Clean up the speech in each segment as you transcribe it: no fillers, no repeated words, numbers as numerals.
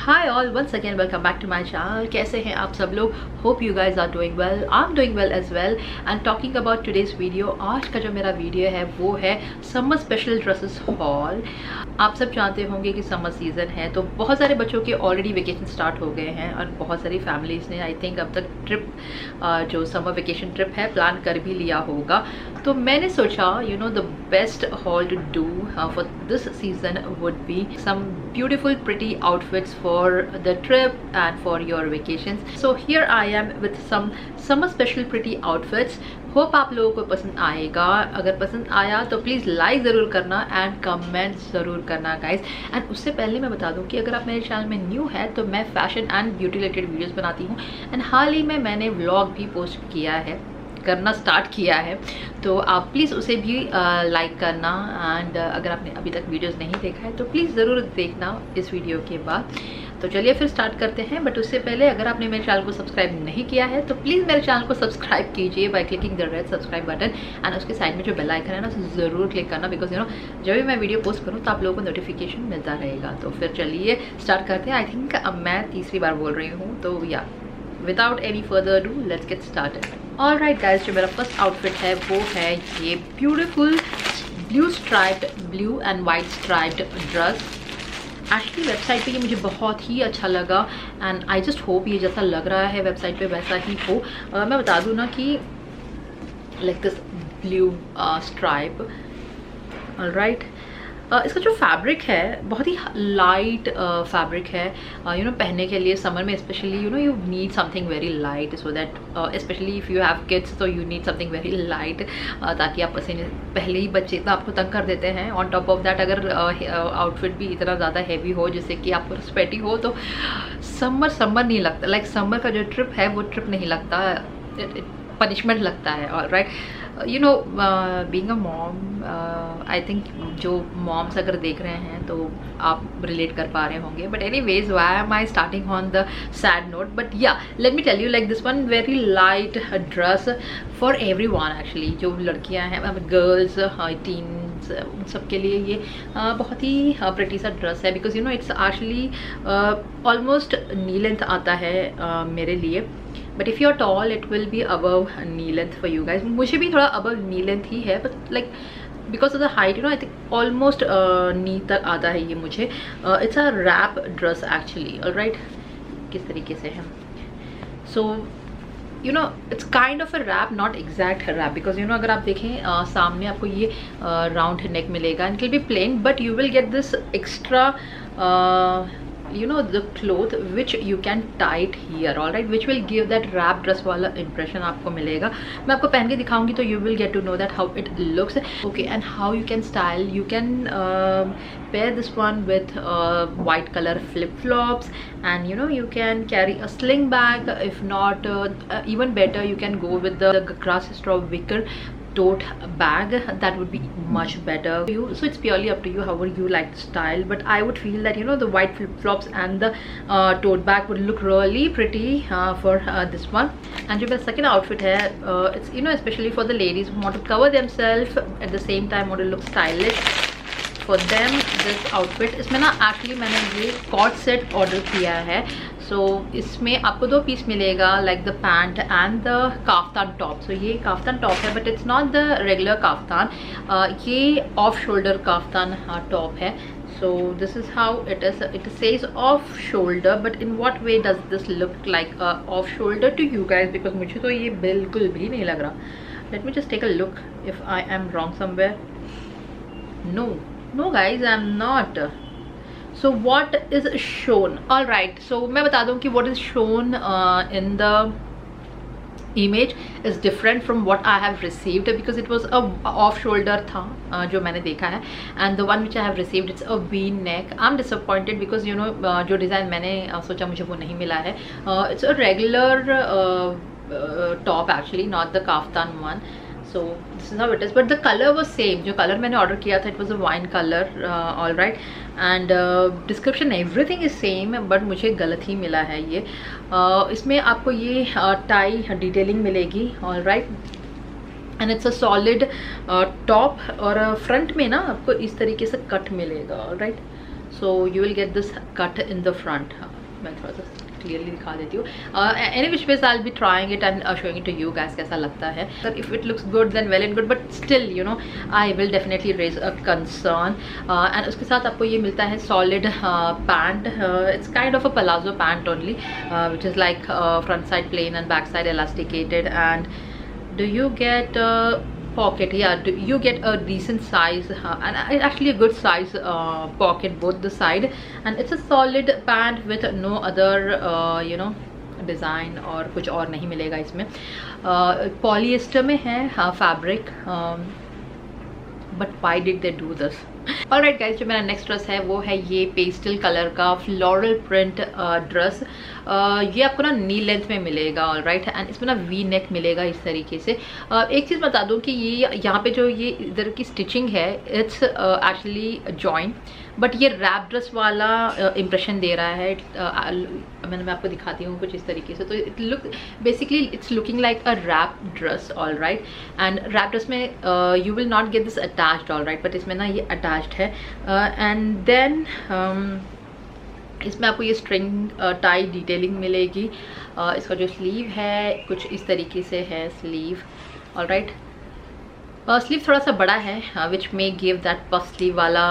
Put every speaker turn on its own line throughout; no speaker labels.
Hi all, once again welcome back to my channel. कैसे हैं आप सब लोग? Hope you guys are doing well. I'm doing well as well. And talking about today's video, आज का जो मेरा वीडियो है वो है समर स्पेशल ड्रेसेस हॉल. आप सब जानते होंगे कि समर सीज़न है तो बहुत सारे बच्चों के ऑलरेडी वेकेशन स्टार्ट हो गए हैं और बहुत सारी फैमिलीज़ ने आई थिंक अब तक ट्रिप जो समर वेकेशन ट्रिप है प्लान कर भी लिया होगा. तो मैंने सोचा the best haul to do for this season would be some beautiful pretty outfits for the trip and for your vacations. So here I am with some summer special pretty outfits. Hope आप लोगों को पसंद आएगा. अगर पसंद आया तो please like ज़रूर करना एंड कमेंट ज़रूर करना गाइज. एंड उससे पहले मैं बता दूं कि अगर आप मेरे चैनल में न्यू है तो मैं fashion and beauty related videos बनाती हूँ एंड हाल ही में मैंने व्लॉग भी पोस्ट करना स्टार्ट किया है तो आप प्लीज़ उसे भी लाइक करना. एंड अगर आपने अभी तक वीडियोस नहीं देखा है तो प्लीज़ ज़रूर देखना इस वीडियो के बाद. तो चलिए फिर स्टार्ट करते हैं. बट उससे पहले अगर आपने मेरे चैनल को सब्सक्राइब नहीं किया है तो प्लीज़ मेरे चैनल को सब्सक्राइब कीजिए by clicking the red subscribe button and उसके साइड में जो बेल आइकन है ना उसे ज़रूर क्लिक करना बिकॉज जब भी मैं वीडियो पोस्ट करूँ तो आप लोगों को नोटिफिकेशन मिलता रहेगा. तो फिर चलिए स्टार्ट करते हैं. आई थिंक अब मैं तीसरी बार बोल रही हूँ तो या without any further do let's get started. All right guys, जो मेरा फर्स्ट आउटफिट है वो है ये beautiful blue and white striped dress. Actually website पे ये मुझे बहुत ही अच्छा लगा एंड आई जस्ट होप ये जैसा लग रहा है वेबसाइट पे वैसा ही हो. मैं बता दूँ ना कि like this blue stripe. All right, इसका जो फैब्रिक है बहुत ही लाइट फैब्रिक है. पहनने के लिए समर में specially you need something very light so that specially if you have kids तो you need something very light ताकि आप पहले ही बच्चे इतना आपको तंग कर देते हैं. ऑन टॉप ऑफ दैट अगर आउटफिट भी इतना ज़्यादा हैवी हो जिससे कि आपको स्वेटी हो तो समर नहीं लगता. लाइक समर का जो ट्रिप है वो ट्रिप नहीं लगता, पनिशमेंट लगता है. All right, being a mom I think जो मॉम्स अगर देख रहे हैं तो आप रिलेट कर पा रहे होंगे. But anyways why am I starting on the sad note. But ya let me tell you like this one very light dress for everyone. Actually जो लड़कियां हैं गर्ल्स टीन्स उन सब के लिए ये बहुत ही प्रिटी सा ड्रेस है because it's actually almost knee length आता है मेरे लिए. But if you are tall it will be above knee length for you guys. मुझे भी थोड़ा अबव नी लेंथ ही है but like because of the height I think almost knee तक आता है ये मुझे. It's a wrap dress actually. All right, किस तरीके से है so it's kind of a wrap, not exact wrap because अगर आप देखें सामने आपको ये राउंड नेक मिलेगा and it will be plain but you will get this extra the cloth which you can tie it here. all right, which will give that wrap dress वाला impression आपको मिलेगा. मैं आपको पहन के दिखाऊंगी तो you will get to know that how it looks. okay, and how you can style, you can pair this one with white color flip flops and you can carry a sling bag. If not even better, you can go with the grass straw wicker tote bag. That would be much better for you. So it's purely up to you however you like the style, but I would feel that the white flip flops and the tote bag would look really pretty for this one. And जो मेरा second outfit है it's especially for the ladies who want to cover themselves at the same time want to look stylish. For them this outfit, इसमें ना actually मैंने ये cot set order किया है. सो इसमें आपको 2 पीस मिलेगा like the pant and the kaftan top. So ये काफ्तान टॉप है but it's not the regular kaftan. ये ऑफ शोल्डर काफ्तान टॉप है. So this is how it is. It says off shoulder but in what way does this look like off shoulder to you guys because मुझे तो ये बिल्कुल भी नहीं लग रहा. Let me just take a look if I am wrong somewhere. No guys, I'm not. So what is shown? all right, so मैं बता दूँ कि what is shown in the image is different from what I have received because it was a off shoulder था जो मैंने देखा है and the one which I have received it's a V neck. I'm disappointed because जो design मैंने सोचा मुझे वो नहीं मिला है. It's a regular top actually, not the kaftan one. So this is how it is but the color was same. जो color मैंने order किया था it was a wine color. all right, and description everything is same but मुझे गलत ही मिला है ये. इसमें आपको ये टाई डिटेलिंग मिलेगी. all right, and it's a solid top और फ्रंट में ना आपको इस तरीके से कट मिलेगा. all right, so you will get this cut in the front. मैं थोड़ा सा क्लियरली दिखा देती हूँ. Any which ways I will be trying it and showing it to you guys कैसा लगता है. If it looks good then well and good, but still you know I will definitely raise a concern. And उसके साथ आपको ये मिलता है solid pant. It's kind of a palazzo pant only which is like front side plain and back side elasticated. And do you get pocket? Yeah, you get a decent size and actually a good size pocket both the side, and it's a solid pant with no other you know design और कुछ और नहीं मिलेगा इसमें. Polyester में है fabric, but why did they do this. Alright guys, जो मेरा नेक्स्ट ड्रेस है वो है ये पेस्टल कलर का फ्लोरल प्रिंट ड्रेस. ये आपको ना नी लेंथ में मिलेगा. ऑलराइट, एंड इसमें ना वी नेक मिलेगा इस तरीके से. एक चीज़ बता दूँ कि ये यहाँ पे जो ये इधर की स्टिचिंग है इट्स एक्चुअली जॉइंट, बट ये रैप ड्रेस वाला इम्प्रेशन दे रहा है. मैं आपको दिखाती हूँ कुछ इस तरीके से. तो it look basically it's looking like a wrap dress. Alright, and wrap dress में you will not get this attached. Alright, but इसमें ना ये अटैच्ड है. एंड देन इसमें आपको ये स्ट्रिंग टाई डिटेलिंग मिलेगी. इसका जो स्लीव है कुछ इस तरीके से है स्लीव. ऑलराइट, स्लीव थोड़ा सा बड़ा है which may give that puff sleeve वाला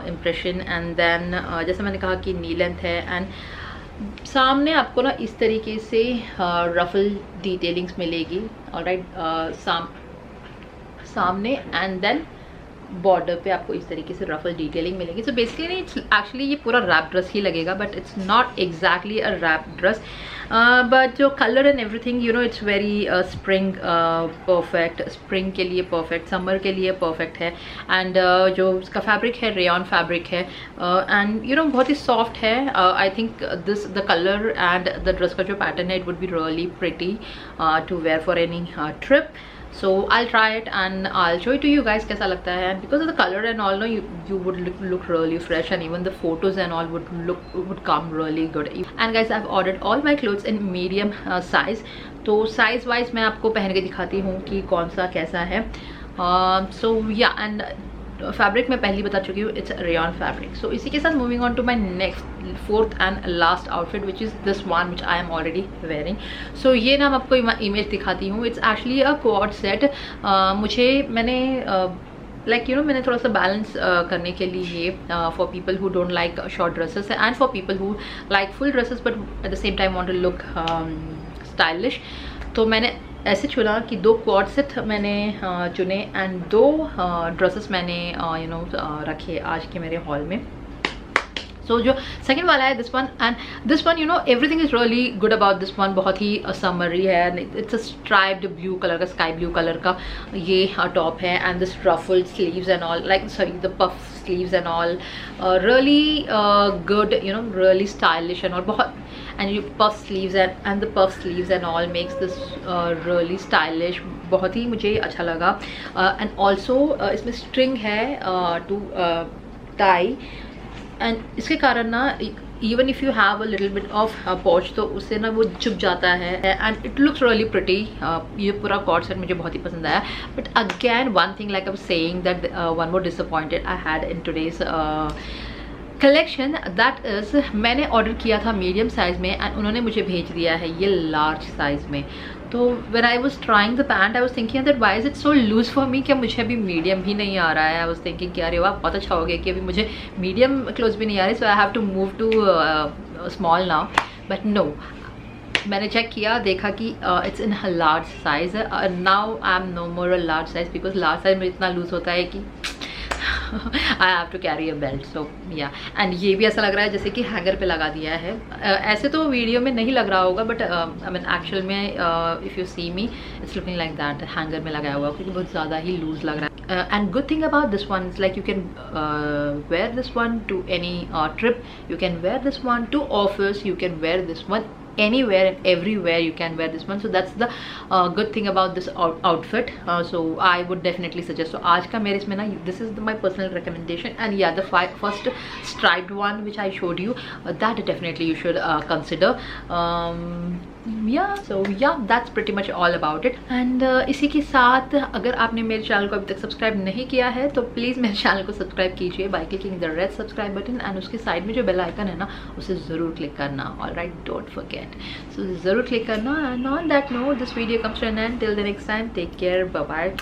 इम्प्रेशन. एंड देन जैसे मैंने कहा कि नी लेंथ है. एंड सामने आपको ना इस तरीके से रफल डिटेलिंग्स मिलेगी. ऑलराइट, सामने एंड देन बॉर्डर पे आपको इस तरीके से रफल डिटेलिंग मिलेगी. सो बेसिकली इट्स एक्चुअली ये पूरा रैप ड्रेस ही लगेगा, but it's not exactly a wrap dress. But जो colour and everything you know it's very spring perfect. Spring के लिए परफेक्ट, समर के लिए परफेक्ट है. एंड जो उसका फैब्रिक है रेयॉन फैब्रिक है. एंड यू नो बहुत ही सॉफ्ट है. I think this the colour and the dress का जो पैटर्न है it would be really pretty to wear for any trip. So I'll try it and I'll show it to you guys कैसा लगता है. And because of the color and all, no, you would look really fresh, and even the photos and all would come really good. And guys, I've ordered all my clothes in medium size. तो size wise मैं आपको पहन के दिखाती हूँ कि कौन सा कैसा है. So yeah, and फैब्रिक मैं पहले बता चुकी हूँ, इट्स रेयॉन फैब्रिक. सो इसी के साथ moving on to my next fourth and last outfit which is this one which I am already wearing. So ये ना मैं आपको इमेज दिखाती हूँ. It's actually a quad set. मैंने लाइक यू नो मैंने थोड़ा सा बैलेंस करने के लिए for people who don't like short dresses and for people who like full dresses but at the same time want to look stylish. तो मैंने ऐसे चुना कि 2 क्वाड सेट मैंने चुने एंड 2 ड्रेसेस मैंने यू नो रखे आज के मेरे हॉल में. सो जो सेकंड वाला है this one you know everything is really good about this one. बहुत ही समरी है. It's a striped blue colour का, स्काई ब्लू कलर का ये टॉप है. And this ruffled sleeves and all, like sorry the puff sleeves and all, really good you know, really stylish and all. बहुत and you puff sleeves and the puff sleeves and all makes this really stylish. बहुत ही मुझे अच्छा लगा. and also इसमें string है to tie, and इसके कारण ना even if you have a little bit of pouch तो उससे ना वो चुप जाता है. and it looks really pretty. ये पूरा कॉर्ड सेट मुझे बहुत ही पसंद आया. but again one thing like I was saying that one more disappointed I had in today's collection, that is मैंने ऑर्डर किया था मीडियम साइज़ में एंड उन्होंने मुझे भेज दिया है ये लार्ज साइज़ में. तो when I was trying the pant I was thinking that why is it so loose for me, क्या मुझे अभी मीडियम भी नहीं आ रहा है. आई वाज थिंकिंग कि अरे वाह बहुत अच्छा हो गया कि अभी मुझे मीडियम क्लोथ भी नहीं आ रही. So I have to move to small now. But no, मैंने चेक किया, देखा कि it's in a large size. Now I am no more a large size because large size में इतना लूज होता है कि I have to carry a belt. So ya, and ये भी ऐसा लग रहा है जैसे कि हैंगर पे लगा दिया है. ऐसे तो वीडियो में नहीं लग रहा होगा बट आई मीन एक्चुअल में if you see me it's looking like that, hanger में लगाया हुआ क्योंकि बहुत ज़्यादा ही लूज लग रहा है. And good thing about this one is like you can wear this one two any trip, you can wear this one two office, you can wear this one anywhere and everywhere you can wear this one. So that's the good thing about this outfit. So I would definitely suggest. So आज का मेरे इसमें ना this is my personal recommendation. And yeah, the first striped one which I showed you, that definitely you should consider. या that's pretty much all about it. And इसी के साथ अगर आपने मेरे चैनल को अभी तक सब्सक्राइब नहीं किया है तो प्लीज़ मेरे चैनल को सब्सक्राइब कीजिए by clicking the red subscribe button, and उसके साइड में जो बेल आइकन है ना उसे ज़रूर क्लिक करना। ऑलराइट, डोंट फॉरगेट, सो ज़रूर क्लिक करना। And on that note this video comes to an end, till the next time, take care, bye bye.